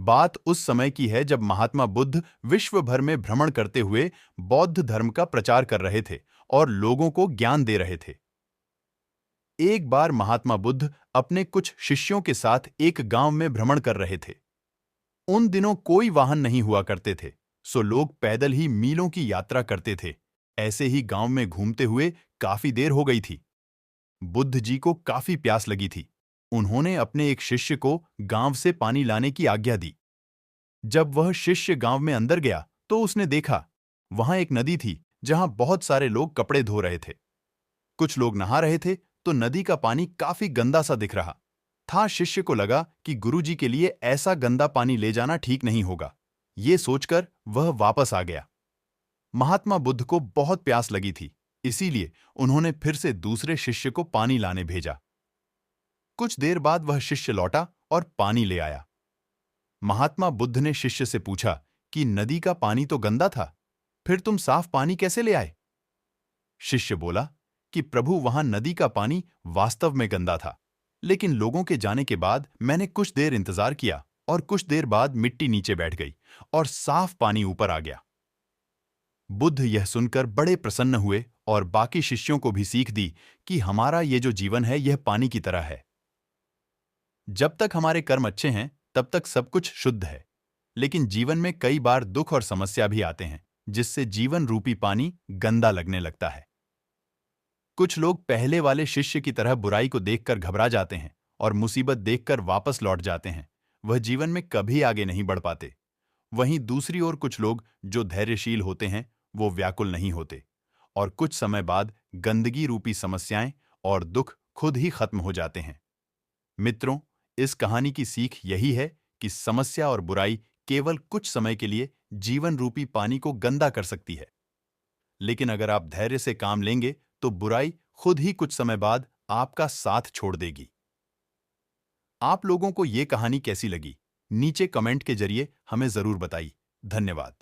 बात उस समय की है जब महात्मा बुद्ध विश्व भर में भ्रमण करते हुए बौद्ध धर्म का प्रचार कर रहे थे और लोगों को ज्ञान दे रहे थे। एक बार महात्मा बुद्ध अपने कुछ शिष्यों के साथ एक गांव में भ्रमण कर रहे थे। उन दिनों कोई वाहन नहीं हुआ करते थे, सो लोग पैदल ही मीलों की यात्रा करते थे। ऐसे ही गांव में घूमते हुए काफी देर हो गई थी। बुद्ध जी को काफी प्यास लगी थी। उन्होंने अपने एक शिष्य को गांव से पानी लाने की आज्ञा दी। जब वह शिष्य गांव में अंदर गया तो उसने देखा वहां एक नदी थी जहां बहुत सारे लोग कपड़े धो रहे थे। कुछ लोग नहा रहे थे तो नदी का पानी काफी गंदा सा दिख रहा था। शिष्य को लगा कि गुरुजी के लिए ऐसा गंदा पानी ले जाना ठीक नहीं होगा। ये सोचकर वह वापस आ गया। महात्मा बुद्ध को बहुत प्यास लगी थी, इसीलिए उन्होंने फिर से दूसरे शिष्य को पानी लाने भेजा। कुछ देर बाद वह शिष्य लौटा और पानी ले आया। महात्मा बुद्ध ने शिष्य से पूछा कि नदी का पानी तो गंदा था, फिर तुम साफ पानी कैसे ले आए? शिष्य बोला कि प्रभु, वहां नदी का पानी वास्तव में गंदा था, लेकिन लोगों के जाने के बाद मैंने कुछ देर इंतजार किया और कुछ देर बाद मिट्टी नीचे बैठ गई और साफ पानी ऊपर आ गया। बुद्ध यह सुनकर बड़े प्रसन्न हुए और बाकी शिष्यों को भी सीख दी कि हमारा ये जो जीवन है यह पानी की तरह है। जब तक हमारे कर्म अच्छे हैं तब तक सब कुछ शुद्ध है, लेकिन जीवन में कई बार दुख और समस्या भी आते हैं जिससे जीवन रूपी पानी गंदा लगने लगता है। कुछ लोग पहले वाले शिष्य की तरह बुराई को देखकर घबरा जाते हैं और मुसीबत देखकर वापस लौट जाते हैं। वह जीवन में कभी आगे नहीं बढ़ पाते। वहीं दूसरी ओर कुछ लोग जो धैर्यशील होते हैं वो व्याकुल नहीं होते और कुछ समय बाद गंदगी रूपी समस्याएं और दुख खुद ही खत्म हो जाते हैं। मित्रों, इस कहानी की सीख यही है कि समस्या और बुराई केवल कुछ समय के लिए जीवन रूपी पानी को गंदा कर सकती है, लेकिन अगर आप धैर्य से काम लेंगे तो बुराई खुद ही कुछ समय बाद आपका साथ छोड़ देगी। आप लोगों को ये कहानी कैसी लगी? नीचे कमेंट के जरिए हमें जरूर बताइए। धन्यवाद।